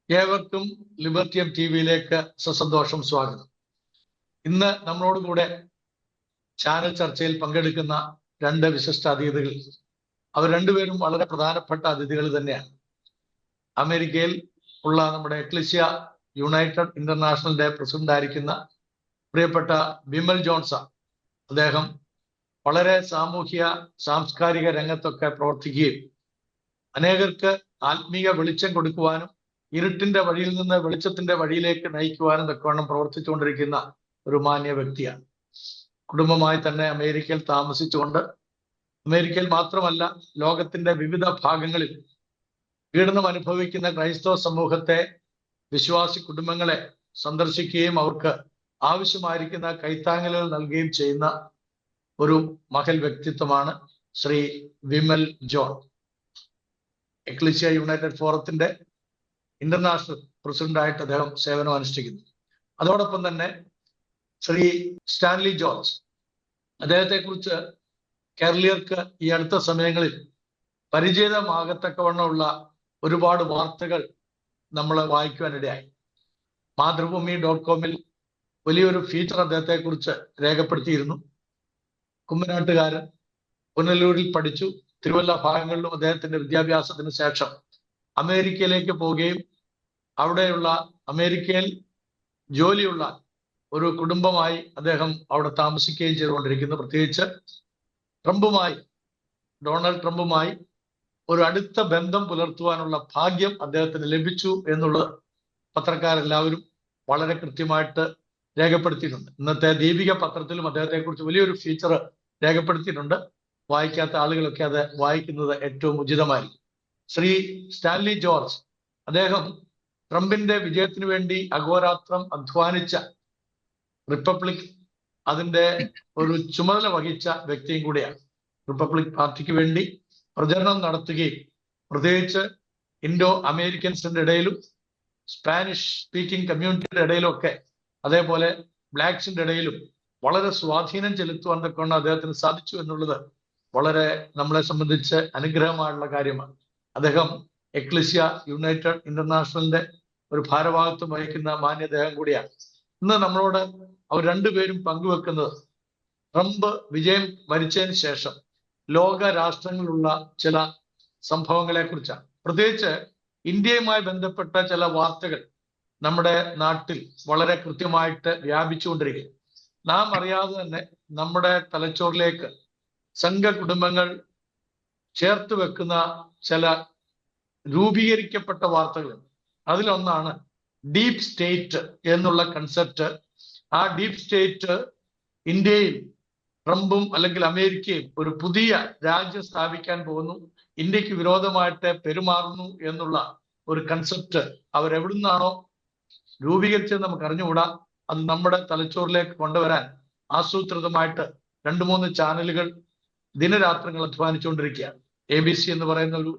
ഏവർക്കും ലിബർട്ടിയം ടിവിയിലേക്ക് സസന്തോഷം സ്വാഗതം. ഇന്ന് നമ്മളോട് കൂടെ ചാനൽ ചർച്ചയിൽ പങ്കെടുക്കുന്ന രണ്ട് വിശിഷ്ട അതിഥികൾ, അവർ രണ്ടുപേരും വളരെ പ്രധാനപ്പെട്ട അതിഥികൾ തന്നെയാണ്. അമേരിക്കയിൽ ഉള്ള നമ്മുടെ എക്ലിസ്യ യുണൈറ്റഡ് ഇന്റർനാഷണലിന്റെ പ്രസിഡന്റ് ആയിരിക്കുന്ന പ്രിയപ്പെട്ട വിമൽ ജോൺസ. അദ്ദേഹം വളരെ സാമൂഹ്യ സാംസ്കാരിക രംഗത്തൊക്കെ പ്രവർത്തിക്കുകയും അനേകർക്ക് ആത്മീയ വെളിച്ചം കൊടുക്കുവാനും ഇരുട്ടിന്റെ വഴിയിൽ നിന്ന് വെളിച്ചത്തിന്റെ വഴിയിലേക്ക് നയിക്കുവാനും തക്കവണ്ണം പ്രവർത്തിച്ചുകൊണ്ടിരിക്കുന്ന ഒരു മാന്യ വ്യക്തിയാണ്. കുടുംബമായി തന്നെ അമേരിക്കയിൽ താമസിച്ചുകൊണ്ട് അമേരിക്കയിൽ മാത്രമല്ല ലോകത്തിന്റെ വിവിധ ഭാഗങ്ങളിൽ പീഡനം അനുഭവിക്കുന്ന ക്രൈസ്തവ സമൂഹത്തെ, വിശ്വാസി കുടുംബങ്ങളെ സന്ദർശിക്കുകയും അവർക്ക് ആവശ്യമായിരിക്കുന്ന കൈത്താങ്ങലുകൾ നൽകുകയും ചെയ്യുന്ന ഒരു മഹൽ വ്യക്തിത്വമാണ് ശ്രീ വിമൽ ജോൺ. എക്ലിസ്യ യുണൈറ്റഡ് ഫോറത്തിന്റെ ഇന്റർനാഷണൽ പ്രസിഡന്റായിട്ട് അദ്ദേഹം സേവനം അനുഷ്ഠിക്കുന്നു. അതോടൊപ്പം തന്നെ ശ്രീ സ്റ്റാൻലി ജോർജ്, അദ്ദേഹത്തെ കുറിച്ച് കേരളീയർക്ക് ഈ അടുത്ത സമയങ്ങളിൽ പരിചിതമാകത്തക്കവണ്ണമുള്ള ഒരുപാട് വാർത്തകൾ നമ്മൾ വായിക്കുവാനിടയായി. മാതൃഭൂമി.com വലിയൊരു ഫീച്ചർ അദ്ദേഹത്തെ കുറിച്ച് രേഖപ്പെടുത്തിയിരുന്നു. കുമ്മനാട്ടുകാരൻ, പുനലൂരിൽ പഠിച്ചു. തിരുവല്ല ഭാഗങ്ങളിലും അദ്ദേഹത്തിന്റെ വിദ്യാഭ്യാസത്തിന് ശേഷം അമേരിക്കയിലേക്ക് പോവുകയും അവിടെയുള്ള അമേരിക്കയിൽ ജോലിയുള്ള ഒരു കുടുംബമായി അദ്ദേഹം അവിടെ താമസിക്കുകയും ചെയ്തുകൊണ്ടിരിക്കുന്നു. പ്രത്യേകിച്ച് ഡൊണാൾഡ് ട്രംപുമായി ഒരു അടുത്ത ബന്ധം പുലർത്തുവാനുള്ള ഭാഗ്യം അദ്ദേഹത്തിന് ലഭിച്ചു എന്നുള്ളത് പത്രക്കാരെല്ലാവരും വളരെ കൃത്യമായിട്ട് രേഖപ്പെടുത്തിയിട്ടുണ്ട്. ഇന്നത്തെ ദീപിക പത്രത്തിലും അദ്ദേഹത്തെക്കുറിച്ച് വലിയൊരു ഫീച്ചർ രേഖപ്പെടുത്തിയിട്ടുണ്ട്. വായിക്കാത്ത ആളുകളൊക്കെ അത് വായിക്കുന്നത് ഏറ്റവും ഉചിതമായിരിക്കും. ശ്രീ സ്റ്റാൻലി ജോർജ്, അദ്ദേഹം ട്രംപിന്റെ വിജയത്തിന് വേണ്ടി അഹോരാത്രം അധ്വാനിച്ച, റിപ്പബ്ലിക് അതിന്റെ ഒരു ചുമതല വഹിച്ച വ്യക്തിയും കൂടിയാണ്. റിപ്പബ്ലിക് പാർട്ടിക്ക് വേണ്ടി പ്രചരണം നടത്തുകയും പ്രത്യേകിച്ച് ഇൻഡോ അമേരിക്കൻസിന്റെ ഇടയിലും സ്പാനിഷ് സ്പീക്കിംഗ് കമ്മ്യൂണിറ്റിയുടെ ഇടയിലും ഒക്കെ, അതേപോലെ ബ്ലാക്സിന്റെ ഇടയിലും വളരെ സ്വാധീനം ചെലുത്തുവാൻ തക്കൊണ്ട് അദ്ദേഹത്തിന് സാധിച്ചു എന്നുള്ളത് വളരെ നമ്മളെ സംബന്ധിച്ച് അനുഗ്രഹമായുള്ള കാര്യമാണ്. അദ്ദേഹം എക്ലിസ്യ യുണൈറ്റഡ് ഇന്റർനാഷണലിന്റെ ഒരു ഭാരവാഹിത്വം വഹിക്കുന്ന മാന്യദേഹം കൂടിയാണ്. ഇന്ന് നമ്മളോട് അവർ രണ്ടുപേരും പങ്കുവെക്കുന്നത് ട്രംപ് വിജയം വരിച്ചതിന് ശേഷം ലോക രാഷ്ട്രങ്ങളിലുള്ള ചില സംഭവങ്ങളെ കുറിച്ചാണ്. പ്രത്യേകിച്ച് ഇന്ത്യയുമായി ബന്ധപ്പെട്ട ചില വാർത്തകൾ നമ്മുടെ നാട്ടിൽ വളരെ കൃത്യമായിട്ട് വ്യാപിച്ചുകൊണ്ടിരിക്കും. നാം അറിയാതെ തന്നെ നമ്മുടെ തലച്ചോറിലേക്ക് സംഘ കുടുംബങ്ങൾ ചേർത്ത് വെക്കുന്ന ചില രൂപീകരിക്കപ്പെട്ട വാർത്തകളുണ്ട്. അതിലൊന്നാണ് ഡീപ് സ്റ്റേറ്റ് എന്നുള്ള കൺസെപ്റ്റ്. ആ ഡീപ് സ്റ്റേറ്റ് ഇന്ത്യയിൽ ട്രംപും അല്ലെങ്കിൽ അമേരിക്കയും ഒരു പുതിയ രാജ്യം സ്ഥാപിക്കാൻ പോകുന്നു, ഇന്ത്യക്ക് വിരോധമായിട്ട് പെരുമാറുന്നു എന്നുള്ള ഒരു കൺസെപ്റ്റ് അവരെവിടുന്നാണോ രൂപീകരിച്ചത് നമുക്ക് അറിഞ്ഞുകൂടാ. അത് നമ്മുടെ തലച്ചോറിലേക്ക് കൊണ്ടുവരാൻ ആസൂത്രിതമായിട്ട് 2-3 ചാനലുകൾ ദിനരാത്രങ്ങൾ അധ്വാനിച്ചുകൊണ്ടിരിക്കുകയാണ്. ABC എന്ന് പറയുന്ന ഒരു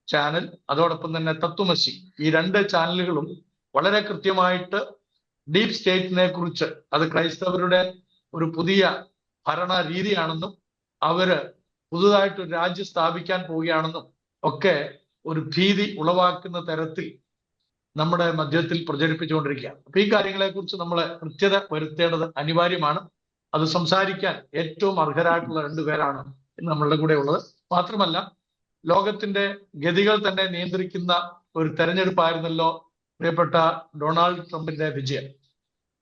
ചാനൽ, അതോടൊപ്പം തന്നെ തത്വമസി, ഈ 2 ചാനലുകളും വളരെ കൃത്യമായിട്ട് ഡീപ് സ്റ്റേറ്റിനെ കുറിച്ച്, അത് ക്രൈസ്തവരുടെ ഒരു പുതിയ ഭരണ രീതിയാണെന്നും അവര് പുതുതായിട്ടൊരു രാജ്യം സ്ഥാപിക്കാൻ പോവുകയാണെന്നും ഒക്കെ ഒരു ഭീതി ഉളവാക്കുന്ന തരത്തിൽ നമ്മുടെ മധ്യത്തിൽ പ്രചരിപ്പിച്ചുകൊണ്ടിരിക്കുകയാണ്. അപ്പൊ ഈ കാര്യങ്ങളെ കുറിച്ച് നമ്മൾ കൃത്യത വരുത്തേണ്ടത് അനിവാര്യമാണ്. അത് സംസാരിക്കാൻ ഏറ്റവും അർഹരായിട്ടുള്ള 2 പേരാണ് ഇന്ന് നമ്മളുടെ കൂടെ ഉള്ളത്. മാത്രമല്ല, ലോകത്തിന്റെ ഗതികൾ തന്നെ നിയന്ത്രിക്കുന്ന ഒരു തെരഞ്ഞെടുപ്പായിരുന്നല്ലോ പ്രിയപ്പെട്ട ഡൊണാൾഡ് ട്രംപിന്റെ വിജയം.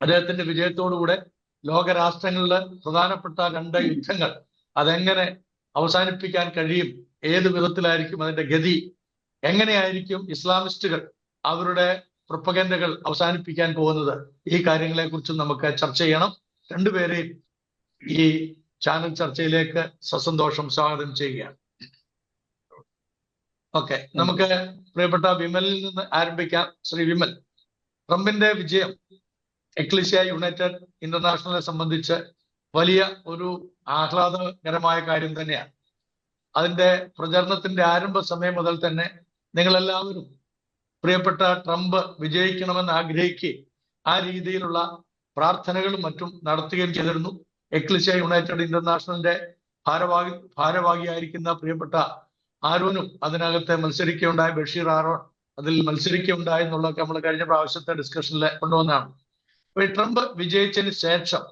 അദ്ദേഹത്തിന്റെ വിജയത്തോടുകൂടെ ലോകരാഷ്ട്രങ്ങളിലെ പ്രധാനപ്പെട്ട 2 യുദ്ധങ്ങൾ അതെങ്ങനെ അവസാനിപ്പിക്കാൻ കഴിയും, ഏത് വിധത്തിലായിരിക്കും അതിന്റെ ഗതി, എങ്ങനെയായിരിക്കും ഇസ്ലാമിസ്റ്റുകൾ അവരുടെ പ്രൊപ്പഗൻഡകൾ അവസാനിപ്പിക്കാൻ പോകുന്നത്, ഈ കാര്യങ്ങളെ കുറിച്ചും നമുക്ക് ചർച്ച ചെയ്യണം. 2 പേരെയും ഈ ചാനൽ ചർച്ചയിലേക്ക് സസന്തോഷം സ്വാഗതം ചെയ്യുകയാണ്. ഓക്കെ, നമുക്ക് പ്രിയപ്പെട്ട വിമലിൽ നിന്ന് ആരംഭിക്കാം. ശ്രീ വിമൽ, ട്രംപിന്റെ വിജയം എക്ലിസ്യ യുണൈറ്റഡ് ഇന്റർനാഷണലെ സംബന്ധിച്ച് വലിയ ഒരു ആഹ്ലാദകരമായ കാര്യം തന്നെയാണ്. അതിന്റെ പ്രചരണത്തിന്റെ ആരംഭ സമയം മുതൽ തന്നെ നിങ്ങളെല്ലാവരും പ്രിയപ്പെട്ട ട്രംപ് വിജയിക്കണമെന്ന് ആഗ്രഹിക്കുകയും ആ രീതിയിലുള്ള പ്രാർത്ഥനകളും മറ്റും നടത്തുകയും ചെയ്തിരുന്നു. എക്ലിസ്യ യുണൈറ്റഡ് ഇന്റർനാഷണലിന്റെ ഭാരവാഹിയായിരിക്കുന്ന പ്രിയപ്പെട്ട ആരോനും അതിനകത്ത് മത്സരിക്കുകയുണ്ടായ ബഷീർ ആരോൺ അതിൽ മത്സരിക്കുകയുണ്ടായി എന്നുള്ളതൊക്കെ നമ്മൾ കഴിഞ്ഞ പ്രാവശ്യത്തെ ഡിസ്കഷനിൽ കൊണ്ടുവന്നതാണ്. അപ്പൊ ഈ ട്രംപ് വിജയിച്ചതിന് ശേഷം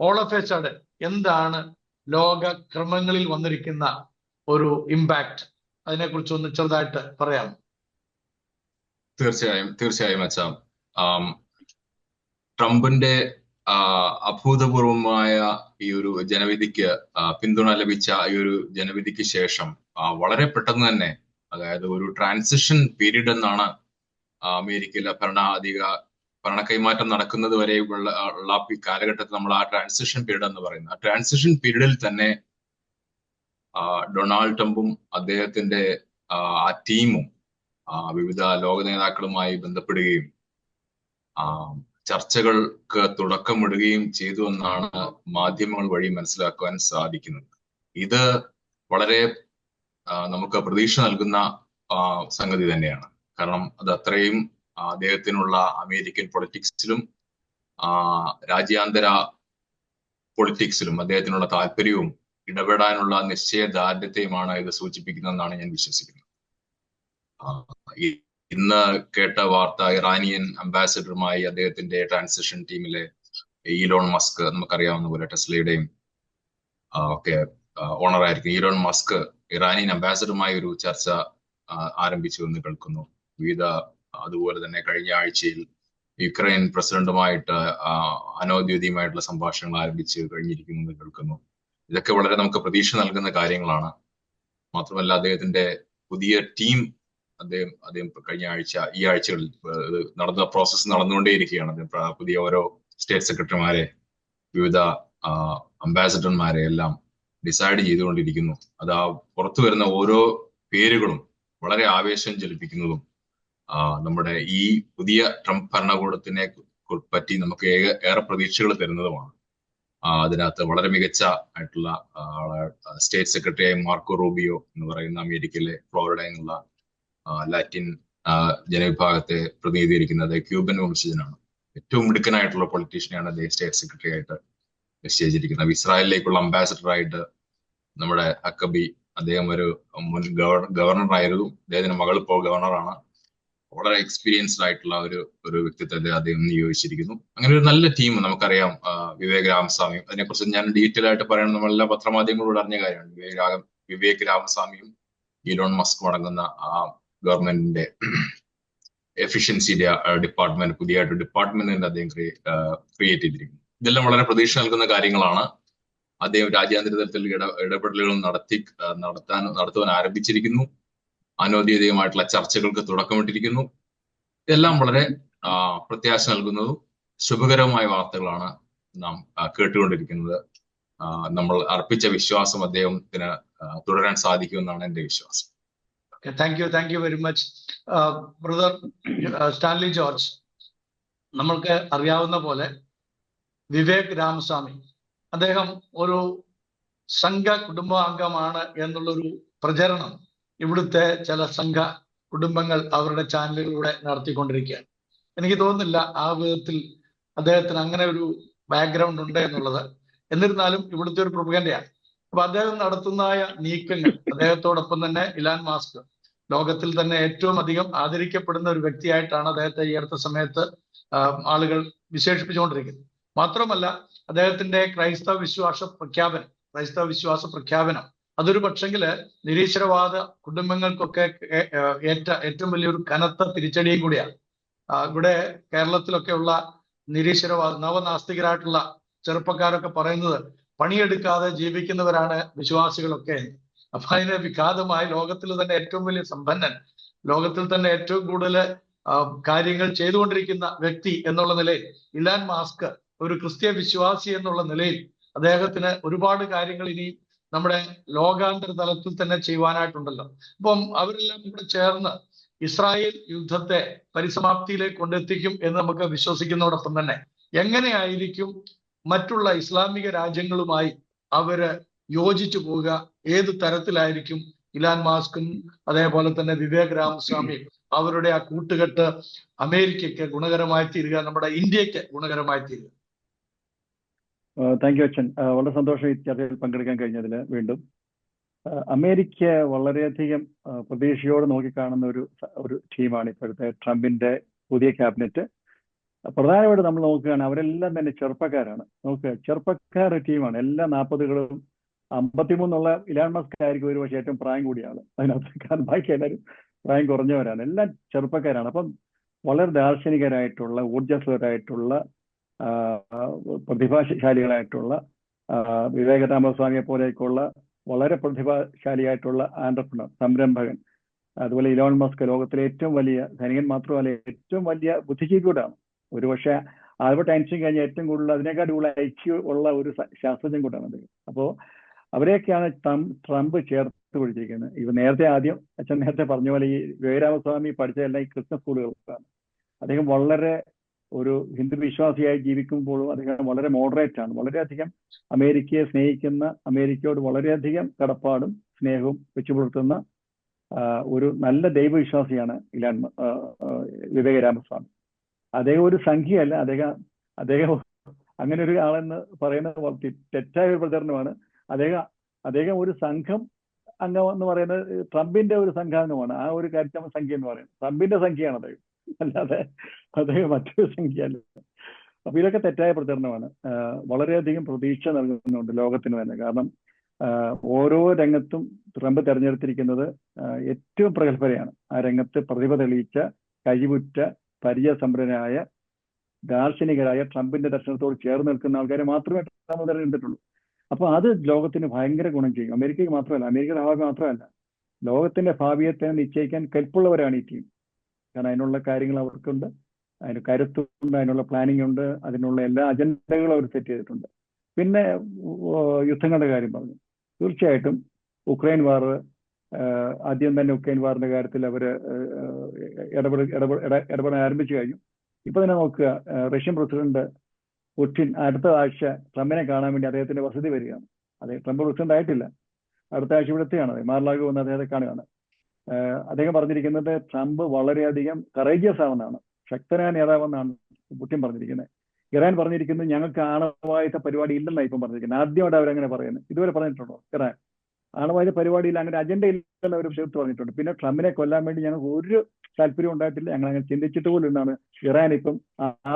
ഓൾ ഓഫ് എ സഡൻ എന്താണ് ലോക ക്രമങ്ങളിൽ വന്നിരിക്കുന്ന ഒരു ഇമ്പാക്ട്, അതിനെക്കുറിച്ച് ഒന്ന് ചെറുതായിട്ട് പറയാം. തീർച്ചയായും അച്ഛാ. ട്രംപിന്റെ അഭൂതപൂർവമായ ഈ ഒരു ജനവിധിക്ക് പിന്തുണ ലഭിച്ച ഈ ഒരു ജനവിധിക്ക് ശേഷം വളരെ പെട്ടെന്ന് തന്നെ, അതായത് ഒരു ട്രാൻസിഷൻ പീരീഡ് എന്നാണ് അമേരിക്കയിലെ ഭരണ കൈമാറ്റം നടക്കുന്നത് വരെ ഉള്ള കാലഘട്ടത്തിൽ നമ്മൾ ആ ട്രാൻസിഷൻ പീരീഡ് എന്ന് പറയുന്നത്. ആ ട്രാൻസിഷൻ പീരീഡിൽ തന്നെ ഡൊണാൾഡ് ട്രംപും അദ്ദേഹത്തിന്റെ ആ ടീമും വിവിധ ലോക നേതാക്കളുമായി ബന്ധപ്പെടുകയും ചർച്ചകൾക്ക് തുടക്കമിടുകയും ചെയ്തു എന്നാണ് മാധ്യമങ്ങൾ വഴി മനസ്സിലാക്കുവാൻ സാധിക്കുന്നത്. ഇത് വളരെ നമുക്ക് പ്രതീക്ഷ നൽകുന്ന സംഗതി തന്നെയാണ്. കാരണം അത് അത്രയും അദ്ദേഹത്തിനുള്ള അമേരിക്കൻ പൊളിറ്റിക്സിലും രാജ്യാന്തര പൊളിറ്റിക്സിലും അദ്ദേഹത്തിനുള്ള താല്പര്യവും ഇടപെടാനുള്ള നിശ്ചയദാർഢ്യത്തെയുമാണ് ഇത് സൂചിപ്പിക്കുന്നതെന്നാണ് ഞാൻ വിശ്വസിക്കുന്നത്. ഇന്ന് കേട്ട വാർത്ത, ഇറാനിയൻ അംബാസിഡറുമായി അദ്ദേഹത്തിന്റെ ട്രാൻസിഷൻ ടീമിലെ ഈലോൺ മസ്ക്, നമുക്കറിയാവുന്ന പോലെ ടെസ്ലയുടെയും ഒക്കെ ഓണറായിരിക്കും ഈലോൺ മസ്ക് ഇറാനിയൻ അംബാസിഡറുമായി ഒരു ചർച്ച ആരംഭിച്ചു എന്ന് കേൾക്കുന്നു. അതുപോലെ തന്നെ കഴിഞ്ഞ ആഴ്ചയിൽ യുക്രൈൻ പ്രസിഡന്റുമായിട്ട് അനൗദ്യോഗികമായിട്ടുള്ള സംഭാഷണങ്ങൾ ആരംഭിച്ച് കഴിഞ്ഞിരിക്കുന്നു എന്ന് കേൾക്കുന്നു. ഇതൊക്കെ വളരെ നമുക്ക് പ്രതീക്ഷ നൽകുന്ന കാര്യങ്ങളാണ്. മാത്രമല്ല അദ്ദേഹത്തിന്റെ പുതിയ ടീം അദ്ദേഹം കഴിഞ്ഞ ഈ ആഴ്ചകളിൽ നടന്ന പ്രോസസ്സ് നടന്നുകൊണ്ടേയിരിക്കുകയാണ്. അദ്ദേഹം പുതിയ ഓരോ സ്റ്റേറ്റ് സെക്രട്ടറിമാരെ, വിവിധ അംബാസിഡർമാരെ എല്ലാം ഡിസൈഡ് ചെയ്തുകൊണ്ടിരിക്കുന്നു. അത് പുറത്തു വരുന്ന ഓരോ പേരുകളും വളരെ ആവേശം ജനിപ്പിക്കുന്നതും നമ്മുടെ ഈ പുതിയ ട്രംപ് ഭരണകൂടത്തിനെ പറ്റി നമുക്ക് ഏറെ പ്രതീക്ഷകൾ തരുന്നതുമാണ്. അതിനകത്ത് വളരെ മികച്ച ആയിട്ടുള്ള സ്റ്റേറ്റ് സെക്രട്ടറിയായ മാർക്കോ റൂബിയോ എന്ന് പറയുന്ന അമേരിക്കയിലെ ഫ്ലോറിഡ എന്നുള്ള ലാറ്റിൻ ജനവിഭാഗത്തെ പ്രതിനിധീകരിക്കുന്നത് ക്യൂബൻ വംശജനാണ്. ഏറ്റവും മിടുക്കനായിട്ടുള്ള പൊളിറ്റീഷ്യനാണ് അദ്ദേഹം സ്റ്റേറ്റ് സെക്രട്ടറി ആയിട്ട് നിശ്ചയിച്ചിരിക്കുന്നത്. ഇസ്രായേലിലേക്കുള്ള അംബാസിഡർ നമ്മുടെ ഹക്കബി, അദ്ദേഹം ഒരു മുൻ ഗവർണറായിരുന്നു. അദ്ദേഹത്തിന്റെ മകൾ ഇപ്പോൾ ഗവർണറാണ്. വളരെ എക്സ്പീരിയൻസ്ഡ് ആയിട്ടുള്ള ഒരു വ്യക്തിത്വത്തെ അദ്ദേഹം നിയോഗിച്ചിരിക്കുന്നു. അങ്ങനെ ഒരു നല്ല ടീം നമുക്കറിയാം. വിവേക് രാമസ്വാമിയും, അതിനെക്കുറിച്ച് ഞാൻ ഡീറ്റെയിൽ ആയിട്ട് പറയണം, നമ്മളെല്ലാ പത്രമാധ്യമങ്ങളോട് അറിഞ്ഞ കാര്യമാണ്. വിവേക് രാമസ്വാമിയും ഈലോൺ മസ്കും അടങ്ങുന്ന ആ ഗവൺമെന്റിന്റെ എഫിഷ്യൻസി ഡിപ്പാർട്ട്മെന്റ്, പുതിയതായിട്ട് ഡിപ്പാർട്ട്മെന്റ് അദ്ദേഹം ക്രിയേറ്റ് ചെയ്തിരിക്കുന്നു. ഇതെല്ലാം വളരെ പ്രതീക്ഷ നൽകുന്ന കാര്യങ്ങളാണ്. അദ്ദേഹം രാജ്യാന്തര തലത്തിൽ ഇടപെടലുകൾ നടത്തുവാൻ ആരംഭിച്ചിരിക്കുന്നു. അനൗദ്യോഗികമായിട്ടുള്ള ചർച്ചകൾക്ക് തുടക്കമിട്ടിരിക്കുന്നു. ഇതെല്ലാം വളരെ പ്രത്യാശ നൽകുന്നതും ശുഭകരമായ വാർത്തകളാണ് നാം കേട്ടുകൊണ്ടിരിക്കുന്നത്. നമ്മൾ അർപ്പിച്ച വിശ്വാസം അദ്ദേഹത്തിന് തുടരാൻ സാധിക്കുമെന്നാണ് എന്റെ വിശ്വാസം. Thank you very much brother Stanley George. നമ്മൾക്ക് അറിയാവുന്ന പോലെ വിവേക് രാമസ്വാമി അദ്ദേഹം ഒരു സംഘ കുടുംബാംഗമാണ് എന്നുള്ളൊരു പ്രചരണം ഇവിടുത്തെ ചില സംഘ കുടുംബങ്ങൾ അവരുടെ ചാനലുകളിലൂടെ നടത്തിക്കൊണ്ടിരിക്കുകയാണ്. എനിക്ക് തോന്നുന്നില്ല ആ വിധത്തിൽ അദ്ദേഹത്തിന് അങ്ങനെ ഒരു ബാക്ക്ഗ്രൗണ്ട് ഉണ്ട് എന്നുള്ളത്. എന്നിരുന്നാലും ഇവിടുത്തെ ഒരു പ്രൊപ്പഗൻഡയാണ്. അപ്പൊ അദ്ദേഹം നടത്തുന്നതായ നീക്കങ്ങൾ, അദ്ദേഹത്തോടൊപ്പം തന്നെ ഇലാൻ മാസ്ക് ലോകത്തിൽ തന്നെ ഏറ്റവും അധികം ആദരിക്കപ്പെടുന്ന ഒരു വ്യക്തിയായിട്ടാണ് അദ്ദേഹത്തെ ഈ അടുത്ത സമയത്ത് ആളുകൾ വിശേഷിപ്പിച്ചുകൊണ്ടിരിക്കുന്നത്. മാത്രമല്ല അദ്ദേഹത്തിന്റെ ക്രൈസ്തവ വിശ്വാസ പ്രഖ്യാപനം അതൊരു പക്ഷെങ്കില് നിരീശ്വരവാദ കുടുംബങ്ങൾക്കൊക്കെ ഏറ്റവും വലിയൊരു കനത്ത തിരിച്ചടിയും കൂടിയാണ്. ഇവിടെ കേരളത്തിലൊക്കെ ഉള്ള നവനാസ്തികരായിട്ടുള്ള ചെറുപ്പക്കാരൊക്കെ പറയുന്നത് പണിയെടുക്കാതെ ജീവിക്കുന്നവരാണ് വിശ്വാസികളൊക്കെ. അപ്പൊ അതിന് വിഘാതമായി ലോകത്തിൽ തന്നെ ഏറ്റവും വലിയ സമ്പന്നൻ, ലോകത്തിൽ തന്നെ ഏറ്റവും കൂടുതൽ കാര്യങ്ങൾ ചെയ്തുകൊണ്ടിരിക്കുന്ന വ്യക്തി എന്നുള്ള നിലയിൽ ഇലാൻ മാസ്ക് ഒരു ക്രിസ്ത്യ വിശ്വാസി എന്നുള്ള നിലയിൽ അദ്ദേഹത്തിന് ഒരുപാട് കാര്യങ്ങൾ ഇനി നമ്മുടെ ലോകാന്തര തലത്തിൽ തന്നെ ചെയ്യുവാനായിട്ടുണ്ടല്ലോ. അപ്പം അവരെല്ലാം കൂടെ ചേർന്ന് ഇസ്രായേൽ യുദ്ധത്തെ പരിസമാപ്തിയിലേക്ക് കൊണ്ടെത്തിക്കും എന്ന് നമുക്ക് വിശ്വസിക്കുന്നതോടൊപ്പം തന്നെ എങ്ങനെയായിരിക്കും മറ്റുള്ള ഇസ്ലാമിക രാജ്യങ്ങളുമായി അവര് യോജിച്ചു പോവുക, ഏത് തരത്തിലായിരിക്കും ഇലാൻ മാസ്കും അതേപോലെ തന്നെ വിവേക് രാമസ്വാമിയും അവരുടെ ആ കൂട്ടുകെട്ട് അമേരിക്കയ്ക്ക് ഗുണകരമായി തീരുക, നമ്മുടെ ഇന്ത്യക്ക് ഗുണകരമായി തീരുക? താങ്ക് യു അച്ഛൻ. വളരെ സന്തോഷം ഈ ചർച്ചയിൽ പങ്കെടുക്കാൻ കഴിഞ്ഞതിൽ. വീണ്ടും അമേരിക്ക വളരെയധികം പ്രതീക്ഷയോടെ നോക്കിക്കാണുന്ന ഒരു ടീമാണ് ഇപ്പോഴത്തെ ട്രംപിന്റെ പുതിയ ക്യാബിനറ്റ്. പ്രധാനമായിട്ട് നമ്മൾ നോക്കുകയാണ്, അവരെല്ലാം തന്നെ ചെറുപ്പക്കാരാണ്. നോക്കുക, ചെറുപ്പക്കാരുടെ ടീമാണ്. എല്ലാ 40കളും 53 ഇലോൺ മസ്ക് ആയിരിക്കും ഒരു പക്ഷേ ഏറ്റവും പ്രായം കൂടിയ ആള് അതിനകത്ത്. കാരണം ബാക്കി എല്ലാവരും പ്രായം കുറഞ്ഞവരാണ്, എല്ലാം ചെറുപ്പക്കാരാണ്. അപ്പം വളരെ ദാർശനികരായിട്ടുള്ള, ഊർജ്ജസ്വരായിട്ടുള്ള, പ്രതിഭാശാലികളായിട്ടുള്ള, വിവേക രാമസ്വാമിയെ പോലെയൊക്കെയുള്ള വളരെ പ്രതിഭാശാലിയായിട്ടുള്ള ആന്റർപ്രണർ, സംരംഭകൻ. അതുപോലെ ഇലോൺ മസ്ക് ലോകത്തിലെ ഏറ്റവും വലിയ ധനികൻ മാത്രമല്ല, ഏറ്റവും വലിയ ബുദ്ധിജീവി കൂടാണ്. ഒരുപക്ഷെ ആൽബർട്ട് ഐൻസ്റ്റീൻ കഴിഞ്ഞ ഏറ്റവും കൂടുതൽ, അതിനേക്കാൾ കൂടുതൽ ഐക്യു ഉള്ള ഒരു ശാസ്ത്രജ്ഞൻ കൂടാണ് അദ്ദേഹം. അപ്പോൾ അവരെയൊക്കെയാണ് ട്രംപ് ചേർത്ത് പിടിച്ചിരിക്കുന്നത്. ഇവ അച്ഛൻ നേരത്തെ പറഞ്ഞ പോലെ ഈ വിവേകരാമസ്വാമി പഠിച്ചതെല്ലാം ഈ ക്രിസ്ത്യൻ സ്കൂളുകൾക്കാണ്. അദ്ദേഹം വളരെ ഒരു ഹിന്ദു വിശ്വാസിയായി ജീവിക്കുമ്പോഴും അദ്ദേഹം വളരെ മോഡറേറ്റ് ആണ്. വളരെയധികം അമേരിക്കയെ സ്നേഹിക്കുന്ന, അമേരിക്കയോട് വളരെയധികം കടപ്പാടും സ്നേഹവും വെച്ചു പുലർത്തുന്ന ഒരു നല്ല ദൈവവിശ്വാസിയാണ് വിവേക രാമസ്വാമി. അദ്ദേഹം ഒരു സംഖ്യയല്ല, അദ്ദേഹം അങ്ങനെ ഒരു ആളെന്ന് പറയുന്നത് തെറ്റായ ഒരു പ്രചരണമാണ്. അദ്ദേഹം ഒരു സംഘം അംഗം എന്ന് പറയുന്നത് ട്രംപിന്റെ ഒരു സംഘാംഗമാണ്. ആ ഒരു കാര്യത്തിൽ സംഖ്യ എന്ന് പറയുന്നത് ട്രംപിന്റെ സംഖ്യയാണ് അദ്ദേഹം, അല്ലാതെ അദ്ദേഹം മറ്റൊരു സംഖ്യയല്ല. അപ്പൊ ഇതൊക്കെ തെറ്റായ പ്രചരണമാണ്. വളരെയധികം പ്രതീക്ഷ നൽകുന്നുണ്ട് ലോകത്തിന് തന്നെ. കാരണം ഓരോ രംഗത്തും ട്രംപ് തെരഞ്ഞെടുത്തിരിക്കുന്നത് ഏറ്റവും പ്രഗത്ഭരെയാണ്. ആ രംഗത്ത് പ്രതിഭ തെളിയിച്ച, കഴിവുറ്റ, പരിചയസമ്പന്നരായ, ദാർശനികരായ, ട്രംപിന്റെ ദർശനത്തോട് ചേർന്ന് നിൽക്കുന്ന ആൾക്കാരെ മാത്രമേ ട്രംപ് തെരഞ്ഞെടുത്തിട്ടുള്ളൂ. അപ്പൊ അത് ലോകത്തിന് ഭയങ്കര ഗുണം ചെയ്യും. അമേരിക്കയ്ക്ക് മാത്രമല്ല, അമേരിക്കയുടെ ഭാവി മാത്രമല്ല, ലോകത്തിന്റെ ഭാവിയെ തന്നെ നിശ്ചയിക്കാൻ കെൽപ്പുള്ളവരാണ് ഈ ടീം. കാരണം അതിനുള്ള കാര്യങ്ങൾ അവർക്കുണ്ട്, അതിന് കരുത്തുണ്ട്, അതിനുള്ള പ്ലാനിങ് ഉണ്ട്, അതിനുള്ള എല്ലാ അജണ്ടകളും അവർ സെറ്റ് ചെയ്തിട്ടുണ്ട്. പിന്നെ യുദ്ധങ്ങളുടെ കാര്യം പറഞ്ഞു. തീർച്ചയായിട്ടും ഉക്രൈൻ വാർ, ആദ്യം തന്നെ ഉക്രൈൻ വാറിന്റെ കാര്യത്തിൽ അവർ ഇടപെടാൻ ആരംഭിച്ചു കഴിഞ്ഞു. ഇപ്പൊ തന്നെ നോക്കുക, റഷ്യൻ പ്രസിഡന്റ് പുടിൻ അടുത്ത ആഴ്ച ട്രംപിനെ കാണാൻ വേണ്ടി അദ്ദേഹത്തിന്റെ വസതി വരികയാണ്. ട്രംപ് പ്രസിഡന്റ് ആയിട്ടില്ല, അടുത്ത ആഴ്ച ഇവിടെത്തെയാണ്. മാർലാഗോ വന്ന് അദ്ദേഹത്തെ കാണുകയാണ്. അദ്ദേഹം പറഞ്ഞിരിക്കുന്നത് ട്രംപ് വളരെയധികം കറേജിയസ് ആണെന്നാണ്, ശക്തനായ നേതാവെന്നാണ് പുടിൻ പറഞ്ഞിരിക്കുന്നത്. ഇറാൻ പറഞ്ഞിരിക്കുന്നത് ഞങ്ങൾക്ക് ആണവായുധ പരിപാടി ഇല്ലെന്നാണ് ഇപ്പം പറഞ്ഞിരിക്കുന്നത്. ആദ്യമായിട്ട് അവരങ്ങനെ പറയുന്നത്. ഇതുവരെ പറഞ്ഞിട്ടുണ്ടോ ഇറാൻ ആണവായുധ പരിപാടിയിൽ അങ്ങനെ അജണ്ട ഇല്ലെന്ന് അവർ ചേർത്ത് പറഞ്ഞിട്ടുണ്ട്. പിന്നെ ട്രംപിനെ കൊല്ലാൻ വേണ്ടി ഞങ്ങൾക്ക് ഒരു താല്പര്യം ഉണ്ടായിട്ടില്ല, ഞങ്ങൾ അങ്ങനെ ചിന്തിച്ചിട്ട് പോലും എന്നാണ് ഇറാൻ ഇപ്പം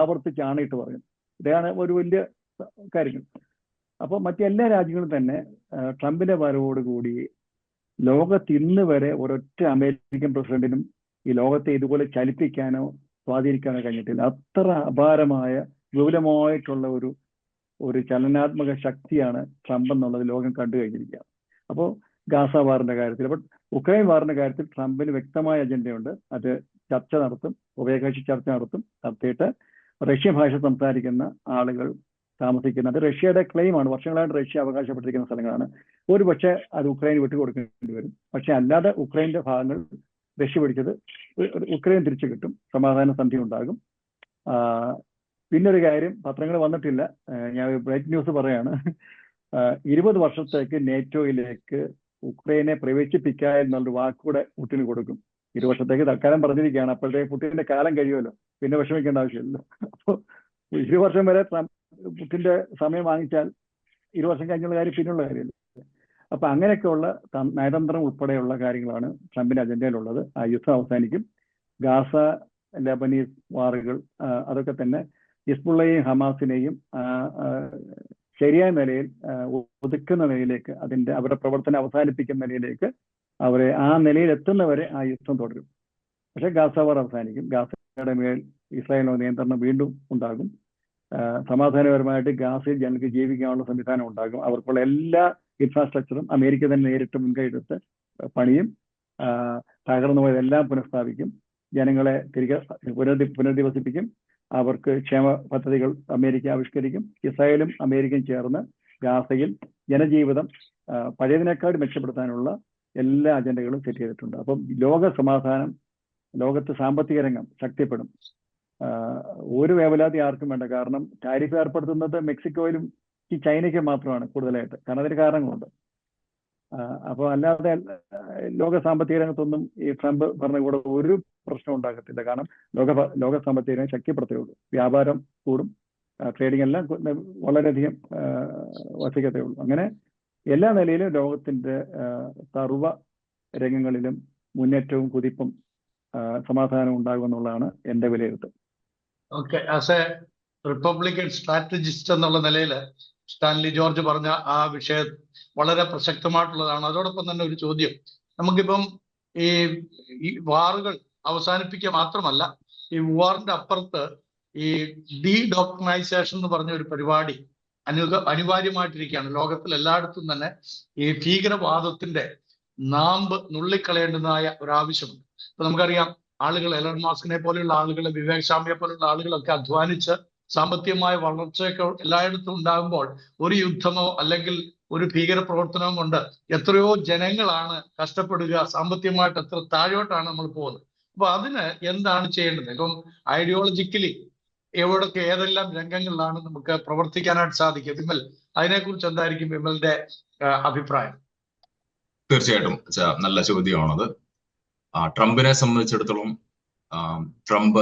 ആവർത്തിച്ച് ആണയിട്ട് പറയുന്നത്. ഇതാണ് ഒരു വലിയ കാര്യങ്ങൾ. അപ്പോൾ മറ്റെല്ലാ രാജ്യങ്ങളും തന്നെ ട്രംപിന്റെ വരവോടുകൂടി ലോകത്ത് ഇന്ന് വരെ ഒരൊറ്റ അമേരിക്കൻ പ്രസിഡന്റിനും ഈ ലോകത്തെ ഇതുപോലെ ചലിപ്പിക്കാനോ സ്വാധീനിക്കാനോ കഴിഞ്ഞിട്ടില്ല. അത്ര അപാരമായ, വിപുലമായിട്ടുള്ള ഒരു ചലനാത്മക ശക്തിയാണ് ട്രംപ് എന്നുള്ളത് ലോകം കണ്ടു കഴിഞ്ഞിരിക്കുക. അപ്പോൾ ഗാസ വാറിന്റെ കാര്യത്തിൽ, അപ്പോൾ ഉക്രൈൻ വാറിന്റെ കാര്യത്തിൽ ട്രംപിന് വ്യക്തമായ അജണ്ടയുണ്ട്. അത് ചർച്ച നടത്തും, ഉഭയകക്ഷി ചർച്ച നടത്തിയിട്ട് റഷ്യൻ ഭാഷ സംസാരിക്കുന്ന ആളുകൾ താമസിക്കുന്നത്, റഷ്യയുടെ ക്ലെയിമാണ്, വർഷങ്ങളായിട്ട് റഷ്യ അവകാശപ്പെട്ടിരിക്കുന്ന സ്ഥലങ്ങളാണ്. ഒരു പക്ഷേ അത് ഉക്രൈന് വിട്ടുകൊടുക്കേണ്ടി വരും. പക്ഷെ അല്ലാതെ ഉക്രൈന്റെ ഭാഗങ്ങൾ റഷ്യ പിടിച്ചത് ഉക്രൈൻ തിരിച്ചു കിട്ടും, സമാധാന സന്ധി ഉണ്ടാകും. പിന്നൊരു കാര്യം, പത്രങ്ങൾ വന്നിട്ടില്ല, ഞാൻ ബ്രേക്ക് ന്യൂസ് പറയാണ്. 20 വർഷത്തേക്ക് നേറ്റോയിലേക്ക് ഉക്രൈനെ പ്രവേശിപ്പിക്കുക എന്നുള്ളൊരു വാക്കുകൂടെ പുടിന് കൊടുക്കും. 20 വർഷത്തേക്ക് തൽക്കാലം പറഞ്ഞിരിക്കുകയാണ്. അപ്പോഴത്തേക്ക് പുടിന്റെ കാലം കഴിയുമല്ലോ, പിന്നെ വിഷമിക്കേണ്ട ആവശ്യമില്ലല്ലോ. അപ്പോൾ 20 വർഷം വരെ പുടിന്റെ സമയം വാങ്ങിച്ചാൽ 20 വർഷം കഴിഞ്ഞുള്ള കാര്യം പിന്നുള്ള കാര്യമല്ല. അപ്പൊ അങ്ങനെയൊക്കെയുള്ള നയതന്ത്രം ഉൾപ്പെടെയുള്ള കാര്യങ്ങളാണ് ട്രംപിന്റെ അജണ്ടയിലുള്ളത്. ആ യുദ്ധം അവസാനിക്കും. ഗാസ, ലെബനീസ് വാറുകൾ, അതൊക്കെ തന്നെ ഹിസ്ബുള്ളയെയും ഹമാസിനെയും ശരിയായ നിലയിൽ ഒതുക്കുന്ന നിലയിലേക്ക്, അവരുടെ പ്രവർത്തനം അവസാനിപ്പിക്കുന്ന നിലയിലേക്ക് അവരെ ആ നിലയിൽ എത്തുന്നവരെ ആ യുദ്ധം തുടരും. പക്ഷെ ഗാസ വാർ അവസാനിക്കും. ഗാസയുടെ മേൽ ഇസ്രായേലിന്റെ നിയന്ത്രണം വീണ്ടും ഉണ്ടാകും. സമാധാനപരമായിട്ട് ഗാസയിൽ ജനങ്ങൾക്ക് ജീവിക്കാനുള്ള സംവിധാനം ഉണ്ടാകും. അവർക്കുള്ള എല്ലാ ഇൻഫ്രാസ്ട്രക്ചറും അമേരിക്ക തന്നെ നേരിട്ട് മുൻകൈയെടുത്ത് പണിയും. തകർന്നു പോയതെല്ലാം പുനഃസ്ഥാപിക്കും. ജനങ്ങളെ തിരികെ പുനരധിവസിപ്പിക്കും. അവർക്ക് ക്ഷേമ പദ്ധതികൾ അമേരിക്ക ആവിഷ്കരിക്കും. ഇസ്രായേലും അമേരിക്കയും ചേർന്ന് ഗാസയിൽ ജനജീവിതം പഴയതിനേക്കാൾ മെച്ചപ്പെടുത്താനുള്ള എല്ലാ അജണ്ടകളും സെറ്റ് ചെയ്തിട്ടുണ്ട്. അപ്പം ലോക സമാധാനം, ലോകത്ത് സാമ്പത്തിക രംഗം ശക്തിപ്പെടും. ഒരു വേവലാതി ആർക്കും വേണ്ട. കാരണം ടാരിഫ് ഏർപ്പെടുത്തുന്നത് മെക്സിക്കോയിലും ഈ ചൈനയ്ക്ക് മാത്രമാണ് കൂടുതലായിട്ട്. കാരണം അതിന് കാരണങ്ങളുണ്ട്. അപ്പോൾ അല്ലാതെ ലോക സാമ്പത്തിക രംഗത്തൊന്നും ഈ ട്രംപ് ഭരണകൂടം ഒരു പ്രശ്നം ഉണ്ടാക്കത്തില്ല. കാരണം ലോക സാമ്പത്തിക രംഗം ശക്തിപ്പെടുത്തേ ഉള്ളൂ. വ്യാപാരം കൂടും, ട്രേഡിംഗ് എല്ലാം വളരെയധികം വർദ്ധിക്കത്തേ ഉള്ളൂ. അങ്ങനെ എല്ലാ നിലയിലും ലോകത്തിന്റെ സർവ്വ രംഗങ്ങളിലും മുന്നേറ്റവും കുതിപ്പും സമാധാനവും ഉണ്ടാകുമെന്നുള്ളതാണ് എൻ്റെ വിലയിരുത്തൽ. Okay, as A Republican strategist എന്നുള്ള നിലയിൽ സ്റ്റാൻലി ജോർജ് പറഞ്ഞ ആ വിഷയം വളരെ പ്രസക്തമായിട്ടുള്ളതാണ്. അതോടൊപ്പം തന്നെ ഒരു ചോദ്യം, നമുക്കിപ്പം ഈ വാറുകൾ അവസാനിപ്പിക്കുക മാത്രമല്ല, ഈ വാറിന്റെ അപ്പുറത്ത് ഈ ഡോക്ടറൈസേഷൻ എന്ന് പറഞ്ഞ ഒരു പരിപാടി അനിവാര്യമായിട്ടിരിക്കുകയാണ്. ലോകത്തിൽ എല്ലായിടത്തും തന്നെ ഈ ഭീകരവാദത്തിന്റെ നാമ്പ് നുള്ളിക്കളയേണ്ടതായ ഒരാവശ്യമുണ്ട്. ഇപ്പൊ നമുക്കറിയാം, ആളുകൾ എലൺ മാസ്കിനെ പോലെയുള്ള ആളുകൾ, വിവേക് സ്വാമിയെ പോലെയുള്ള ആളുകളൊക്കെ അധ്വാനിച്ച് സാമ്പത്തികമായ വളർച്ചയൊക്കെ എല്ലായിടത്തും ഉണ്ടാകുമ്പോൾ ഒരു യുദ്ധമോ അല്ലെങ്കിൽ ഒരു ഭീകര പ്രവർത്തനവും കൊണ്ട് എത്രയോ ജനങ്ങളാണ് കഷ്ടപ്പെടുക, സാമ്പത്തികമായിട്ട് എത്ര താഴോട്ടാണ് നമ്മൾ പോകുന്നത്. അപ്പൊ അതിന് എന്താണ് ചെയ്യേണ്ടത്? ഇപ്പം ഐഡിയോളജിക്കലി എവിടൊക്കെ ഏതെല്ലാം രംഗങ്ങളിലാണ് നമുക്ക് പ്രവർത്തിക്കാനായിട്ട് സാധിക്കുക? വിമൽ, അതിനെക്കുറിച്ച് എന്തായിരിക്കും വിമലിന്റെ അഭിപ്രായം? തീർച്ചയായിട്ടും നല്ല ചോദ്യമാണത്. ട്രംപിനെ സംബന്ധിച്ചിടത്തോളം ട്രംപ്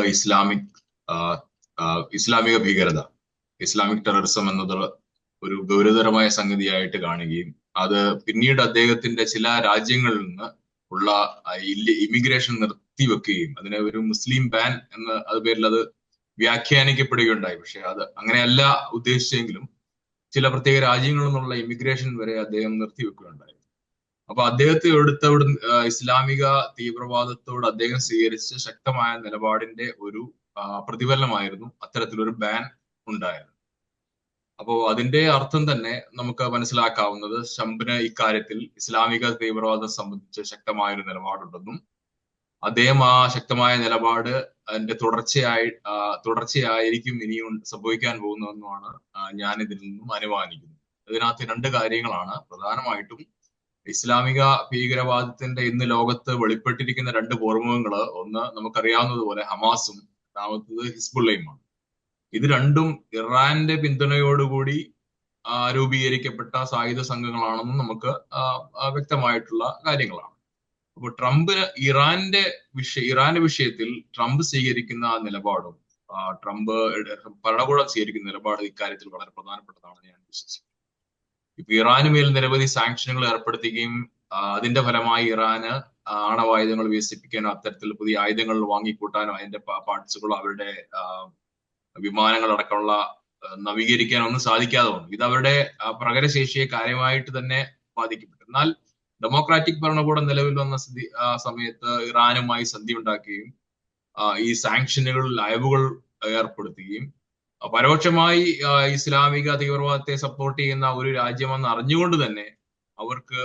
ഇസ്ലാമിക ഭീകരത, ഇസ്ലാമിക് ടെററിസം എന്നത് ഒരു ഗൗരവതരമായ സംഗതിയായിട്ട് കാണുകയും അത് പിന്നീട് അദ്ദേഹത്തിന്റെ ചില രാജ്യങ്ങളിൽ നിന്ന് ഉള്ള ഇമിഗ്രേഷൻ നിർത്തിവെക്കുകയും അതിനെ ഒരു മുസ്ലിം ബാൻ എന്ന പേരിൽ അത് വ്യാഖ്യാനിക്കപ്പെടുകയുണ്ടായി. പക്ഷെ അത് അങ്ങനെയല്ല ഉദ്ദേശിച്ചെങ്കിലും ചില പ്രത്യേക രാജ്യങ്ങളിൽ നിന്നുള്ള ഇമിഗ്രേഷൻ വരെ അദ്ദേഹം നിർത്തിവെക്കുകയുണ്ടായി. അപ്പൊ അദ്ദേഹത്തെ ഇസ്ലാമിക തീവ്രവാദത്തോട് അദ്ദേഹം സ്വീകരിച്ച ശക്തമായ നിലപാടിന്റെ ഒരു പ്രതിഫലനമായിരുന്നു അത്തരത്തിലൊരു ബാൻ ഉണ്ടായത്. അപ്പോ അതിന്റെ അർത്ഥം തന്നെ നമുക്ക് മനസ്സിലാക്കാവുന്നത് ട്രംപിന് ഇക്കാര്യത്തിൽ ഇസ്ലാമിക തീവ്രവാദം സംബന്ധിച്ച് ശക്തമായൊരു നിലപാടുണ്ടെന്നും അദ്ദേഹം ആ ശക്തമായ നിലപാട് അതിന്റെ തുടർച്ചയായിരിക്കും ഇനിയും സംഭവിക്കാൻ പോകുന്നതെന്നുമാണ് ഞാൻ ഇതിൽ നിന്നും അനുമാനിക്കുന്നത്. ഇതിനകത്ത് രണ്ട് കാര്യങ്ങളാണ് പ്രധാനമായിട്ടും. ഇസ്ലാമിക ഭീകരവാദത്തിന്റെ ഇന്ന് ലോകത്ത് വെളിപ്പെട്ടിരിക്കുന്ന രണ്ട് പോർമുഖങ്ങള്, ഒന്ന് നമുക്കറിയാവുന്നതുപോലെ ഹമാസും രണ്ടാമത്തത് ഹിസ്ബുള്ളയുമാണ്. ഇത് രണ്ടും ഇറാന്റെ പിന്തുണയോടുകൂടി രൂപീകരിക്കപ്പെട്ട സായുധ സംഘങ്ങളാണെന്നും നമുക്ക് വ്യക്തമായിട്ടുള്ള കാര്യങ്ങളാണ്. അപ്പോൾ ഇറാന്റെ വിഷയത്തിൽ ട്രംപ് സ്വീകരിക്കുന്ന നിലപാടും ഭരണകൂടം സ്വീകരിക്കുന്ന നിലപാട് ഇക്കാര്യത്തിൽ വളരെ പ്രധാനപ്പെട്ടതാണ് ഞാൻ വിശ്വസിക്കുന്നു. ഇപ്പൊ ഇറാന് മേൽ നിരവധി സാങ്ഷനുകൾ ഏർപ്പെടുത്തുകയും അതിന്റെ ഫലമായി ഇറാന് ആണവായുധങ്ങൾ വികസിപ്പിക്കാനോ അത്തരത്തിൽ പുതിയ ആയുധങ്ങൾ വാങ്ങിക്കൂട്ടാനോ അതിന്റെ പാർട്സുകളോ അവരുടെ വിമാനങ്ങളടക്കമുള്ള നവീകരിക്കാനോ ഒന്നും സാധിക്കാതെ വന്നു. ഇത് അവരുടെ പ്രകടനശേഷിയെ കാര്യമായിട്ട് തന്നെ ബാധിക്കപ്പെട്ടു. എന്നാൽ ഡെമോക്രാറ്റിക് ഭരണകൂടം നിലവിൽ വന്ന സമയത്ത് ഇറാനുമായി സന്ധി ഉണ്ടാക്കുകയും ഈ സാങ്ഷനുകളിൽ അയവുകൾ ഏർപ്പെടുത്തുകയും പരോക്ഷമായി ഇസ്ലാമിക തീവ്രവാദത്തെ സപ്പോർട്ട് ചെയ്യുന്ന ഒരു രാജ്യമെന്ന് അറിഞ്ഞുകൊണ്ട് തന്നെ അവർക്ക്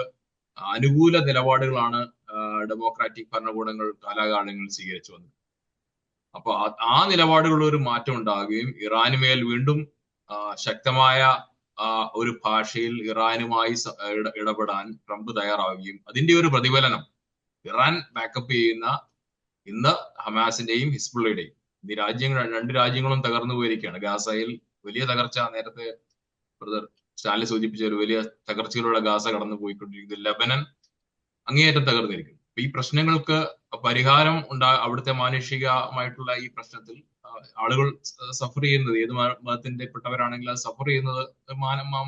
അനുകൂല നിലപാടുകളാണ് ഡെമോക്രാറ്റിക് ഭരണകൂടങ്ങൾ കാലാകാലങ്ങളിൽ സ്വീകരിച്ചു വന്നത്. അപ്പൊ ആ നിലപാടുകളിൽ ഒരു മാറ്റം ഉണ്ടാകുകയും ഇറാനുമേൽ വീണ്ടും ശക്തമായ ഒരു ഭാഷയിൽ ഇറാനുമായി ഇടപെടാൻ ട്രംപ് തയ്യാറാവുകയും അതിന്റെ ഒരു പ്രതിഫലനം ഇറാൻ ബാക്കപ്പ് ചെയ്യുന്ന ഇന്ന് ഹമാസിന്റെയും ഹിസ്ബുള്ളയുടെയും രണ്ട് രാജ്യങ്ങളും തകർന്നു പോയിരിക്കുകയാണ്. ഗാസയിൽ വലിയ തകർച്ച, നേരത്തെ ബ്രദർ സ്റ്റാൻലി സൂചിപ്പിച്ച ഒരു വലിയ തകർച്ചയിലൂടെ ഗാസ കടന്നു പോയിക്കൊണ്ടിരിക്കുന്നത്. ലെബനൻ അങ്ങേയറ്റം തകർന്നിരിക്കുന്നു. ഈ പ്രശ്നങ്ങൾക്ക് പരിഹാരം അവിടുത്തെ മാനുഷികമായിട്ടുള്ള ഈ പ്രശ്നത്തിൽ ആളുകൾ സഫർ ചെയ്യുന്നത്, ഏത് മതത്തിന്റെ പെട്ടവരാണെങ്കിൽ അത് സഫർ ചെയ്യുന്നത്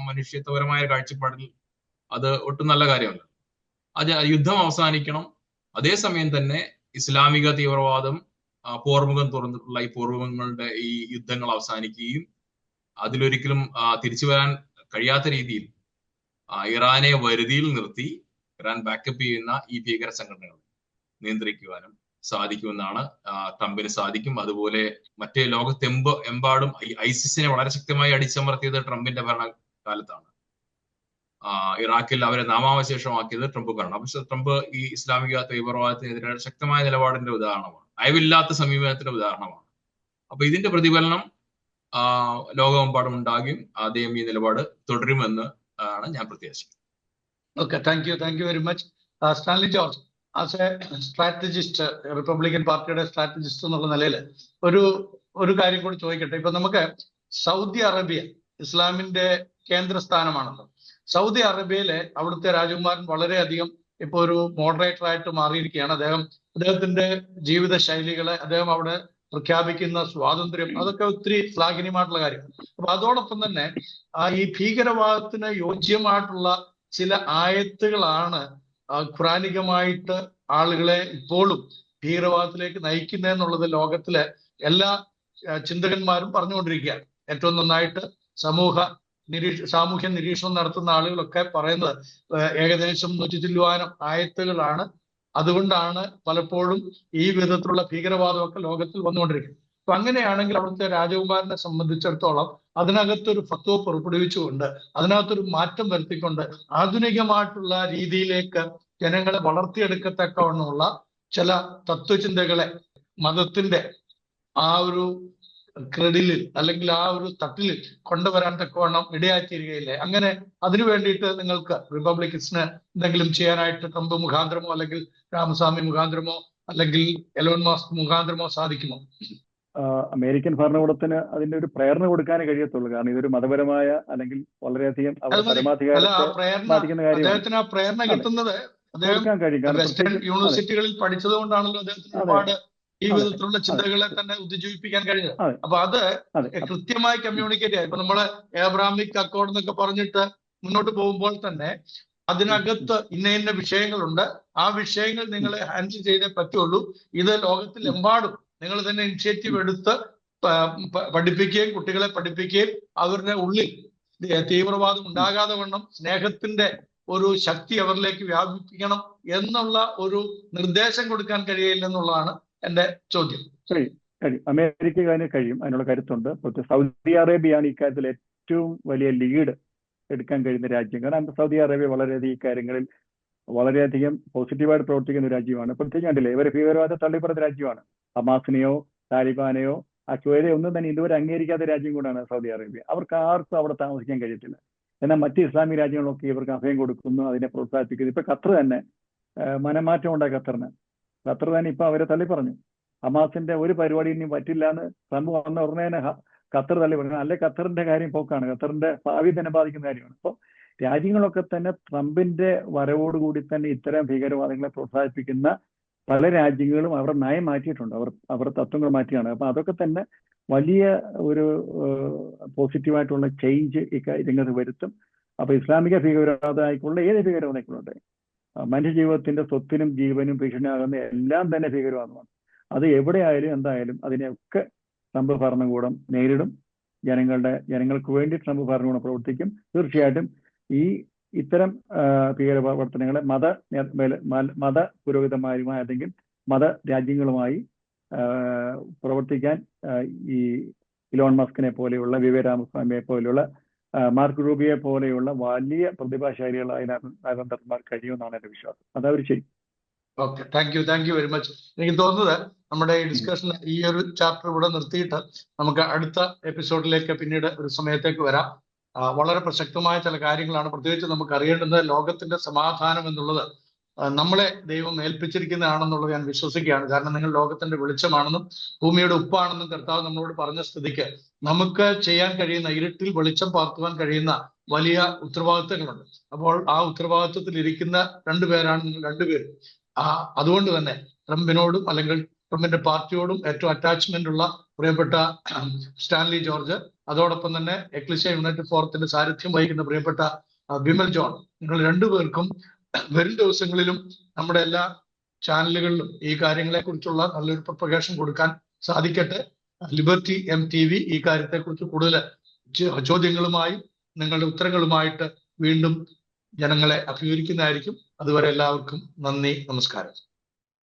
മനുഷ്യത്വപരമായ കാഴ്ചപ്പാടിൽ അത് ഒട്ടും നല്ല കാര്യമല്ല. അത് യുദ്ധം അവസാനിക്കണം. അതേസമയം തന്നെ ഇസ്ലാമിക തീവ്രവാദം പോർമുഖം തുറന്നിട്ടുള്ള ഈ പോർമുഖങ്ങളുടെ ഈ യുദ്ധങ്ങൾ അവസാനിക്കുകയും അതിലൊരിക്കലും തിരിച്ചു വരാൻ കഴിയാത്ത രീതിയിൽ ഇറാനെ വരുതിയിൽ നിർത്തി ഇറാൻ ബാക്കപ്പ് ചെയ്യുന്ന ഈ ഭീകര സംഘടനകൾ നിയന്ത്രിക്കുവാനും സാധിക്കുമെന്നാണ് ട്രംപിന് സാധിക്കും. അതുപോലെ മറ്റേ ലോകത്തെമ്പാടും ഐസിസിനെ വളരെ ശക്തമായി അടിച്ചമർത്തിയത് ട്രംപിന്റെ ഭരണകാലത്താണ്. ഇറാഖിൽ അവരെ നാമാവശേഷമാക്കിയത് ട്രംപ് ഭരണം. പക്ഷെ ട്രംപ് ഈ ഇസ്ലാമിക തീവ്രവാദത്തിനെതിരെ ശക്തമായ നിലപാടിന്റെ ഉദാഹരണമാണ്, അയവില്ലാത്ത സമീപനത്തിന്റെ ഉദാഹരണമാണ്. അപ്പൊ ഇതിന്റെ പ്രതിഫലനം ലോകമെമ്പാടും ഉണ്ടാകും. അദ്ദേഹം ഈ നിലപാട് തുടരുമെന്ന് ആണ് ഞാൻ പ്രത്യാശിക്കുന്നത്. Okay, thank you very much. Stanley George, as a strategist, Republican പാർട്ടിയുടെ സ്ട്രാറ്റജിസ്റ്റ് എന്നുള്ള നിലയിൽ ഒരു കാര്യം കൂടി ചോദിക്കട്ടെ. ഇപ്പൊ നമുക്ക് സൗദി അറേബ്യ ഇസ്ലാമിന്റെ കേന്ദ്രസ്ഥാനമാണല്ലോ. സൗദി അറേബ്യയിലെ അവിടുത്തെ രാജകുമാരൻ വളരെയധികം ഇപ്പൊ ഒരു മോഡറേറ്റർ ആയിട്ട് മാറിയിരിക്കുകയാണ്. അദ്ദേഹത്തിന്റെ ജീവിത ശൈലികളെ, അദ്ദേഹം അവിടെ പ്രഖ്യാപിക്കുന്ന സ്വാതന്ത്ര്യം, അതൊക്കെ ഒത്തിരി ശ്ലാഘനീയമായിട്ടുള്ള കാര്യമാണ്. അപ്പൊ അതോടൊപ്പം തന്നെ ഈ ഭീകരവാദത്തിന് യോജ്യമായിട്ടുള്ള ചില ആയത്തുകളാണ് ഖുറാനികമായിട്ട് ആളുകളെ ഇപ്പോഴും ഭീകരവാദത്തിലേക്ക് നയിക്കുന്നതെന്നുള്ളത് ലോകത്തിലെ എല്ലാ ചിന്തകന്മാരും പറഞ്ഞുകൊണ്ടിരിക്കുകയാണ്. ഏറ്റവും നന്നായിട്ട് സാമൂഹ്യ നിരീക്ഷണം നടത്തുന്ന ആളുകളൊക്കെ പറയുന്നത് ഏകദേശം 100 ചില്ലുവാനം ആയത്തുകളാണ്. അതുകൊണ്ടാണ് പലപ്പോഴും ഈ വിധത്തിലുള്ള ഭീകരവാദമൊക്കെ ലോകത്തിൽ വന്നുകൊണ്ടിരിക്കുന്നത്. അപ്പൊ അങ്ങനെയാണെങ്കിൽ അവിടുത്തെ രാജകുമാരനെ സംബന്ധിച്ചിടത്തോളം അതിനകത്തൊരു ഫത്വ പുറപ്പെടുവിച്ചുകൊണ്ട് അതിനകത്തൊരു മാറ്റം വരുത്തിക്കൊണ്ട് ആധുനികമായിട്ടുള്ള രീതിയിലേക്ക് ജനങ്ങളെ വളർത്തിയെടുക്കത്തക്കവണ്ണമുള്ള ചില തത്വചിന്തകളെ മതത്തിന്റെ ആ ഒരു ക്രെഡിലിൽ അല്ലെങ്കിൽ ആ ഒരു തട്ടിലിൽ കൊണ്ടുവരാൻ തക്കവണ്ണം ഇടയാക്കിയിരിക്കുകയില്ലേ? അങ്ങനെ അതിനു വേണ്ടിയിട്ട് നിങ്ങൾക്ക് റിപ്പബ്ലിക്കൻസിന് എന്തെങ്കിലും ചെയ്യാനായിട്ട് ട്രംപ് മുഖാന്തരമോ അല്ലെങ്കിൽ രാമസ്വാമി മുഖാന്തരമോ അല്ലെങ്കിൽ എലോൺ മസ്ക് മുഖാന്തരമോ സാധിക്കുമോ? അമേരിക്കൻ ഭരണകൂടത്തിന് അതിന്റെ ഒരു പ്രേരണ കൊടുക്കാനേ കഴിയത്തുള്ളൂ. കാരണം ഇതൊരു മതപരമായ അല്ലെങ്കിൽ വളരെയധികം അദ്ദേഹത്തിന് ആ പ്രേരണ കിട്ടുന്നത് വെസ്റ്റേൺ യൂണിവേഴ്സിറ്റികളിൽ പഠിച്ചത് കൊണ്ടാണല്ലോ അദ്ദേഹത്തിന് ഒരുപാട് ഈ വിധത്തിലുള്ള ചിന്തകളെ തന്നെ ഉദ്ദീപിപ്പിക്കാൻ കഴിഞ്ഞത്. അപ്പൊ അത് കൃത്യമായി കമ്മ്യൂണിക്കേറ്റ് ചെയ്യാം. ഇപ്പൊ നമ്മള് ഏബ്രാമിക് അക്കോർഡ് എന്നൊക്കെ പറഞ്ഞിട്ട് മുന്നോട്ട് പോകുമ്പോൾ തന്നെ അതിനകത്ത് ഇന്ന വിഷയങ്ങളുണ്ട്, ആ വിഷയങ്ങൾ നിങ്ങൾ ഹാൻഡിൽ ചെയ്തേ പറ്റുള്ളൂ. ഇത് ലോകത്തിലെമ്പാടും നിങ്ങൾ തന്നെ ഇനിഷ്യേറ്റീവ് എടുത്ത് പഠിപ്പിക്കുകയും കുട്ടികളെ പഠിപ്പിക്കുകയും അവരുടെ ഉള്ളിൽ തീവ്രവാദം ഉണ്ടാകാതെ വണ്ണം സ്നേഹത്തിന്റെ ഒരു ശക്തി അവരിലേക്ക് വ്യാപിപ്പിക്കണം എന്നുള്ള ഒരു നിർദ്ദേശം കൊടുക്കാൻ കഴിയില്ലെന്നുള്ളതാണ് എന്റെ ചോദ്യം. കഴിയും. അമേരിക്കയ്ക്ക് അതിന് കഴിയും, അതിനുള്ള കരുത്തുണ്ട്. സൗദി അറേബ്യയാണ് ഇക്കാര്യത്തിൽ ഏറ്റവും വലിയ ലീഡ് എടുക്കാൻ കഴിയുന്ന രാജ്യം. കാരണം സൗദി അറേബ്യ വളരെയധികം ഇക്കാര്യങ്ങളിൽ വളരെയധികം പോസിറ്റീവായിട്ട് പ്രവർത്തിക്കുന്ന ഒരു രാജ്യമാണ്. പ്രത്യേകിച്ച് കണ്ടില്ലേ, ഇവർ ഭീകരവാദത്തെ തള്ളിപ്പറഞ്ഞ രാജ്യമാണ്. ഹമാസിനെയോ താലിബാനെയോ അക്വയെയോ ഒന്നും തന്നെ ഇതുവരെ അംഗീകരിക്കാത്ത രാജ്യം കൂടാണ് സൗദി അറേബ്യ. അവർക്ക് ആർക്കും അവിടെ താമസിക്കാൻ കഴിയത്തില്ല. എന്നാൽ മറ്റ് ഇസ്ലാമിക് രാജ്യങ്ങളൊക്കെ ഇവർക്ക് അഭയം കൊടുക്കുന്നു, അതിനെ പ്രോത്സാഹിപ്പിക്കുന്നു. ഇപ്പൊ ഖത്തർ തന്നെ മനമാറ്റം ഉണ്ടായി. ഖത്തർ തന്നെ ഇപ്പൊ അവരെ തള്ളിപ്പറഞ്ഞു. ഹമാസിന്റെ ഒരു പരിപാടി ഇനി പറ്റില്ല എന്ന് ട്രംപ് വന്ന ഉടനെ തന്നെ ഖത്തർ തള്ളിപ്പറഞ്ഞു. അല്ലെ ഖത്തറിന്റെ കാര്യം പോക്കാണ്, ഖത്തറിന്റെ ഭാവി തന്നെ ബാധിക്കുന്ന കാര്യമാണ്. അപ്പോൾ രാജ്യങ്ങളൊക്കെ തന്നെ ട്രംപിന്റെ വരവോടുകൂടി തന്നെ ഇത്തരം ഭീകരവാദങ്ങളെ പ്രോത്സാഹിപ്പിക്കുന്ന പല രാജ്യങ്ങളും അവരുടെ നയം മാറ്റിയിട്ടുണ്ട്, അവരുടെ തത്വങ്ങൾ മാറ്റിയാണ്. അപ്പൊ അതൊക്കെ തന്നെ വലിയ ഒരു പോസിറ്റീവായിട്ടുള്ള ചേഞ്ച് ഇക്കാര്യങ്ങൾക്ക് വരുത്തും. അപ്പൊ ഇസ്ലാമിക ഭീകരവാദം ആയിക്കൊള്ള ഏത് ഭീകരവാദം ആയിക്കൊള്ളട്ടെ, മനുഷ്യജീവിതത്തിന്റെ സ്വത്തിനും ജീവനും ഭീഷണിയാകുന്ന എല്ലാം തന്നെ ഭീകരവാദമാണ്. അത് എവിടെയായാലും എന്തായാലും അതിനെയൊക്കെ ട്രംപ് ഭരണകൂടം നേരിടും. ജനങ്ങൾക്ക് വേണ്ടി ട്രംപ് ഭരണകൂടം പ്രവർത്തിക്കും. തീർച്ചയായിട്ടും ഇത്തരം ഭീകരപ്രവർത്തനങ്ങളെ മത പുരോഹിതന്മാരുമായി അല്ലെങ്കിൽ മത രാജ്യങ്ങളുമായി പ്രവർത്തിക്കാൻ ഈ ഇലോൺ മസ്കിനെ പോലെയുള്ള വിവേക് രാമസ്വാമിയെ പോലെയുള്ള മാർക്ക് റൂബിയെ പോലെയുള്ള വലിയ പ്രതിഭാശാലികളായ നയതന്ത്രന്മാർ കഴിയുമെന്നാണ് എന്റെ വിശ്വാസം. അതവർ ചെയ്യും. Okay, thank you very much. എനിക്ക് തോന്നുന്നത് നമ്മുടെ ഈ ഡിസ്കഷൻ ഈ ഒരു ചാപ്റ്റർ ഇവിടെ നിർത്തിയിട്ട് നമുക്ക് അടുത്ത എപ്പിസോഡിലേക്ക് പിന്നീട് ഒരു സമയത്തേക്ക് വരാം. വളരെ പ്രസക്തമായ ചില കാര്യങ്ങളാണ്. പ്രത്യേകിച്ച് നമുക്ക് അറിയേണ്ടുന്നത് ലോകത്തിന്റെ സമാധാനം എന്നുള്ളത് നമ്മളെ ദൈവം ഏൽപ്പിച്ചിരിക്കുന്നതാണെന്നുള്ളത് ഞാൻ വിശ്വസിക്കുകയാണ്. കാരണം നിങ്ങൾ ലോകത്തിന്റെ വെളിച്ചമാണെന്നും ഭൂമിയുടെ ഉപ്പാണെന്നും കർത്താവ് നമ്മളോട് പറഞ്ഞ സ്ഥിതിക്ക് നമുക്ക് ചെയ്യാൻ കഴിയുന്ന, ഇരുട്ടിൽ വെളിച്ചം പാർത്തുവാൻ കഴിയുന്ന വലിയ ഉത്തരവാദിത്തങ്ങളുണ്ട്. അപ്പോൾ ആ ഉത്തരവാദിത്വത്തിൽ ഇരിക്കുന്ന രണ്ടുപേരാണ് നിങ്ങൾ രണ്ടുപേരും. അതുകൊണ്ട് തന്നെ ട്രംപിനോടും അല്ലെങ്കിൽ ട്രംപിന്റെ പാർട്ടിയോടും ഏറ്റവും അറ്റാച്ച്മെന്റ് ഉള്ള പ്രിയപ്പെട്ട സ്റ്റാൻലി ജോർജ്, അതോടൊപ്പം തന്നെ എക്ലിഷ്യ യുണൈറ്റഡ് ഫോറത്തിന്റെ സാരഥ്യം വഹിക്കുന്ന പ്രിയപ്പെട്ട വിമൽ ജോൺ, നിങ്ങൾ രണ്ടുപേർക്കും വരും ദിവസങ്ങളിലും നമ്മുടെ എല്ലാ ചാനലുകളിലും ഈ കാര്യങ്ങളെ കുറിച്ചുള്ള നല്ലൊരു പ്രൊപ്പഗേഷൻ കൊടുക്കാൻ സാധിക്കട്ടെ. ലിബർട്ടി MTV ഈ കാര്യത്തെക്കുറിച്ച് കൂടുതൽ ചോദ്യങ്ങളുമായി നിങ്ങളുടെ ഉത്തരങ്ങളുമായിട്ട് വീണ്ടും ജനങ്ങളെ അഭിമുഖീകരിക്കുന്നതായിരിക്കും. അതുവരെ എല്ലാവർക്കും നന്ദി, നമസ്കാരം.